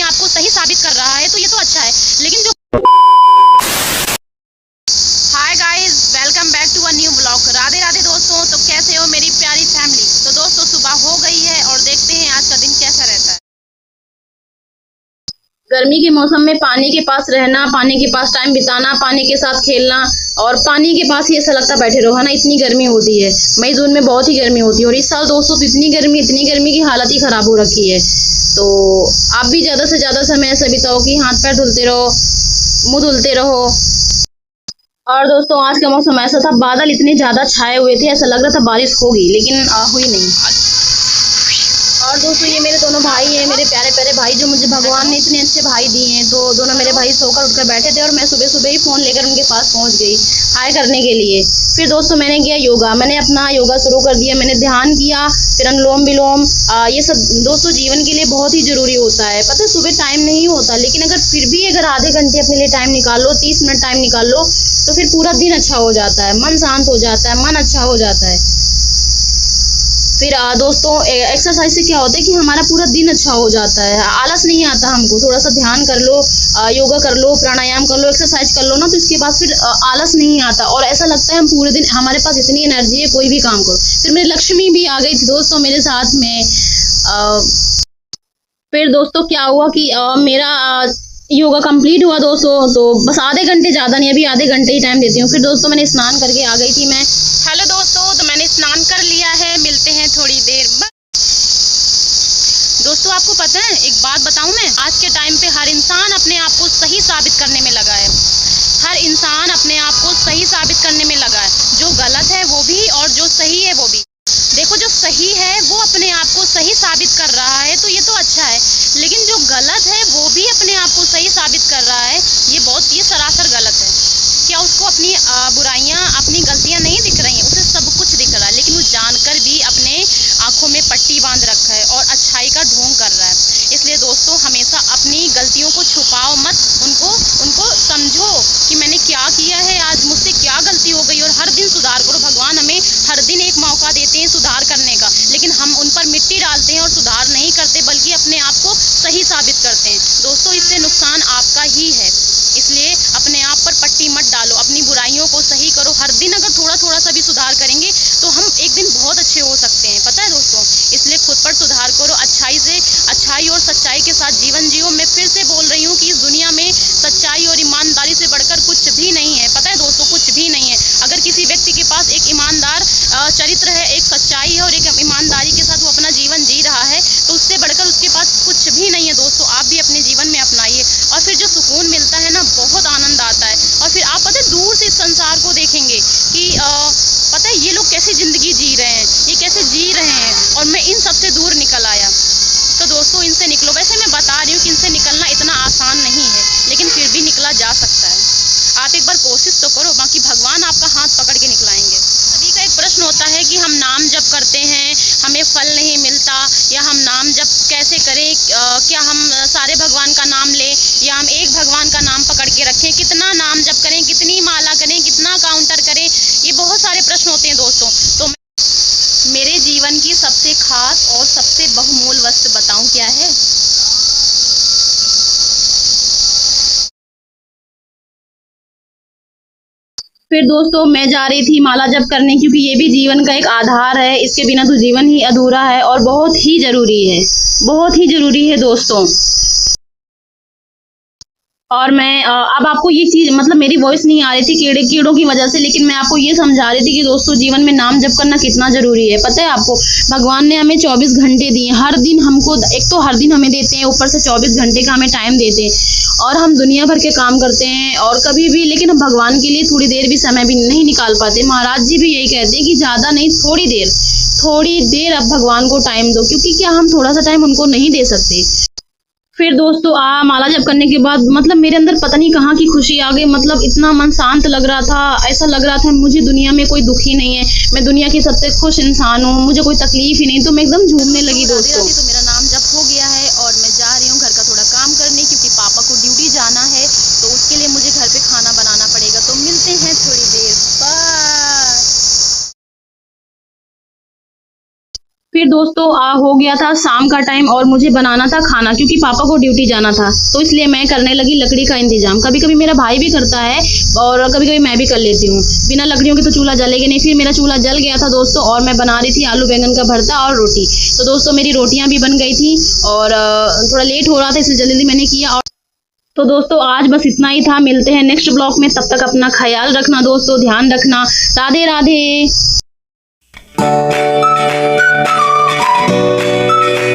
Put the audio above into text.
आप को सही साबित कर रहा है तो ये तो अच्छा है, लेकिन जो hi guys, welcome back to a new vlog. Radhe Radhe दोस्तों। तो कैसे हो मेरी प्यारी फैमिली। तो दोस्तों सुबह हो गई है और देखते हैं आज का दिन कैसा रहता है। गर्मी के मौसम में पानी के पास रहना, पानी के पास टाइम बिताना, पानी के साथ खेलना और पानी के पास ही ऐसा लगता बैठे रहो, है ना। इतनी गर्मी होती है, मई जून में बहुत ही गर्मी होती है और इस साल दोस्तों तो इतनी गर्मी की हालत ही खराब हो रखी है। तो आप भी ज़्यादा से ज़्यादा समय ऐसा बिताओ कि हाथ पैर धुलते रहो, मुंह धुलते रहो। और दोस्तों आज का मौसम ऐसा था, बादल इतने ज़्यादा छाए हुए थे, ऐसा लग रहा था बारिश होगी, लेकिन हुई नहीं। और दोस्तों ये मेरे दोनों भाई हैं, मेरे प्यारे प्यारे भाई, जो मुझे भगवान ने इतने अच्छे भाई दिए हैं। तो दोनों मेरे भाई सोकर उठकर बैठे थे और मैं सुबह सुबह ही फ़ोन लेकर उनके पास पहुंच गई हाय करने के लिए। फिर दोस्तों मैंने किया योगा, मैंने अपना योगा शुरू कर दिया, मैंने ध्यान किया, फिर अनुलोम विलोम। ये सब दोस्तों जीवन के लिए बहुत ही ज़रूरी होता है। पता है सुबह टाइम नहीं होता, लेकिन फिर भी अगर आधे घंटे अपने लिए टाइम निकाल लो, 30 मिनट टाइम निकाल लो, तो फिर पूरा दिन अच्छा हो जाता है, मन शांत हो जाता है, मन अच्छा हो जाता है। फिर दोस्तों एक्सरसाइज से क्या होता है कि हमारा पूरा दिन अच्छा हो जाता है, आलस नहीं आता हमको। थोड़ा सा ध्यान कर लो, योगा कर लो, प्राणायाम कर लो, एक्सरसाइज कर लो ना, तो इसके बाद फिर आलस नहीं आता और ऐसा लगता है हम पूरे दिन, हमारे पास इतनी एनर्जी है कोई भी काम करो। फिर मेरी लक्ष्मी भी आ गई थी दोस्तों मेरे साथ में। फिर दोस्तों क्या हुआ कि मेरा योगा कंप्लीट हुआ दोस्तों, तो बस आधे घंटे, ज़्यादा नहीं, अभी आधे घंटे ही टाइम देती हूँ। फिर दोस्तों मैंने स्नान करके आ गई थी मैं। हेलो दोस्तों, तो मैंने स्नान कर लिया है, मिलते हैं थोड़ी देर बाद। दोस्तों आपको पता है एक बात बताऊं, मैं आज के टाइम पे हर इंसान अपने आप को सही साबित करने में लगा है। हर इंसान अपने आप को सही साबित करने में लगा है, जो गलत है वो भी और जो सही है वो भी। देखो जो सही है वो अपने आप को सही साबित कर रहा है तो ये तो अच्छा है, लेकिन जो गलत है वो भी अपने आप को सही साबित कर रहा है, ये सरासर गलत है। क्या उसको अपनी बुराइयां, अपनी गलतियां नहीं दिख रही हैं? उसे सब कुछ दिख रहा है, लेकिन वो जानकर भी अपने आंखों में पट्टी बांध रखा है और अच्छाई का ढोंग कर रहा है। इसलिए दोस्तों हमेशा अपनी गलतियों को छुपाओ मत, उनको उनको समझो कि मैंने क्या किया है, आज मुझसे क्या गलती हो गई, और हर दिन सुधार करो। भगवान हमें हर दिन एक मौका देते हैं सुधार करने का, लेकिन हम उन पर मिट्टी डालते हैं और सुधार नहीं करते, बल्कि अपने आप को सही साबित करते हैं। दोस्तों इससे नुकसान आपका ही है, इसलिए अपने आप पर पट्टी मत डालो, अपनी बुराइयों को सही करो। हर दिन अगर थोड़ा थोड़ा सा भी सुधार करेंगे तो हम एक दिन बहुत अच्छे हो सकते हैं, पता है दोस्तों। इसलिए खुद पर सुधार करो, अच्छाई और सच्चाई के साथ जीवन जियो। मैं फिर से बोल रही हूँ कि इस दुनिया में सच्चाई और ईमानदारी से बढ़कर कुछ भी नहीं है, पता है दोस्तों, कुछ भी नहीं है। अगर किसी व्यक्ति के पास एक ईमानदार चरित्र है, एक सच्चाई है और एक ईमानदारी के साथ वो अपना जीवन जी रहा है, तो उससे बढ़कर उसके पास कुछ भी नहीं है। दोस्तों आप भी अपने जीवन में अपनाइए, और फिर जो सुकून मिलता है ना, बहुत आनंद आता है। और फिर आप पता है दूर से इस संसार को देखेंगे कि पता है ये लोग कैसे ज़िंदगी जी रहे हैं, ये कैसे जी रहे हैं, और मैं इन सब से दूर निकल आया। तो दोस्तों इनसे निकलो। वैसे मैं बता रही हूँ कि इनसे निकलना इतना आसान नहीं है, लेकिन फिर भी निकला जा सकता है। आप एक बार कोशिश तो करो, बाकी भगवान आपका हाथ पकड़ के निकलाएंगे। सभी का एक प्रश्न होता है कि हम नाम जप करते हैं, हमें फल नहीं मिलता, या हम नाम जप कैसे करें, क्या हम सारे भगवान का नाम लें या हम एक भगवान का नाम पकड़ के रखें, कितना नाम जप करें, कितनी माला करें, कितना काउंटर करें, ये बहुत सारे प्रश्न होते हैं दोस्तों। तो मेरे जीवन की सबसे खास और सबसे बहुमूल्य वस्तु बताऊं क्या है? फिर दोस्तों मैं जा रही थी माला जप करने, क्योंकि ये भी जीवन का एक आधार है, इसके बिना तो जीवन ही अधूरा है और बहुत ही ज़रूरी है, बहुत ही ज़रूरी है दोस्तों। और मैं अब आपको ये चीज़, मतलब मेरी वॉइस नहीं आ रही थी कीड़ों की वजह से, लेकिन मैं आपको ये समझा रही थी कि दोस्तों जीवन में नाम जप करना कितना ज़रूरी है। पता है आपको, भगवान ने हमें 24 घंटे दिए, हर दिन हमको, एक तो हर दिन हमें देते हैं, ऊपर से 24 घंटे का हमें टाइम देते हैं, और हम दुनिया भर के काम करते हैं और कभी भी, लेकिन हम भगवान के लिए थोड़ी देर भी समय भी नहीं निकाल पाते। महाराज जी भी यही कहते हैं कि ज़्यादा नहीं, थोड़ी देर अब भगवान को टाइम दो, क्योंकि क्या हम थोड़ा सा टाइम उनको नहीं दे सकते। फिर दोस्तों माला जप करने के बाद मतलब मेरे अंदर पता नहीं कहाँ की खुशी आ गई, मतलब इतना मन शांत लग रहा था, ऐसा लग रहा था मुझे दुनिया में कोई दुखी नहीं है, मैं दुनिया की सबसे खुश इंसान हूँ, मुझे कोई तकलीफ ही नहीं, तो मैं एकदम झूमने लगी दोस्तों। तो मेरा नाम जप हो गया है और मैं जा रही हूँ घर का थोड़ा काम करने, क्योंकि पापा को ड्यूटी जाना है, तो उसके लिए मुझे घर पे खाना बनाना पड़ेगा। तो मिलते हैं थोड़ी देर बाद। फिर फिर दोस्तों हो गया था शाम का टाइम और मुझे बनाना था खाना, क्योंकि पापा को ड्यूटी जाना था, तो इसलिए मैं करने लगी लकड़ी का इंतजाम। कभी कभी मेरा भाई भी करता है और कभी कभी मैं भी कर लेती हूँ। बिना लकड़ियों के तो चूल्हा जलेगा नहीं। फिर मेरा चूल्हा जल गया था दोस्तों और मैं बना रही थी आलू बैंगन का भरता और रोटी। तो दोस्तों मेरी रोटियां भी बन गई थी और थोड़ा लेट हो रहा था इसलिए जल्दी जल्दी मैंने किया। और तो दोस्तों आज बस इतना ही था। मिलते हैं नेक्स्ट ब्लॉग में, तब तक अपना ख्याल रखना दोस्तों, ध्यान रखना। राधे राधे।